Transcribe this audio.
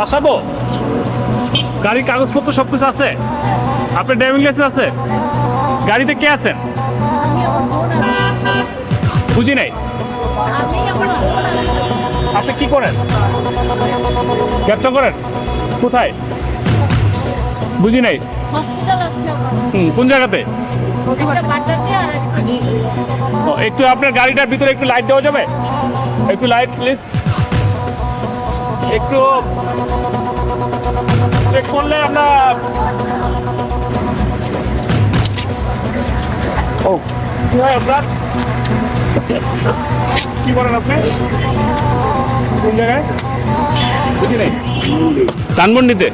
বাসাবো? গাড়ির কাগজপত্র সব কিছু আছে? আপনার ড্রাইভিং লাইসেন্স আছে? গাড়িতে কে আছেন? বুঝি নাই। আপনি কি করেন? ব্যবসা করেন? কোথায়? বুঝি নাই। কোন জায়গাতে? একটু আপনার গাড়িটার ভিতরে একটু লাইট দেওয়া যাবে? একটু লাইট প্লিজ। একটু চেক করলে আমরা। ও কি হয় আপনার? কি করেন আপনি? কোন জায়গায়? বুঝি নাই। ধানমন্ডিতে?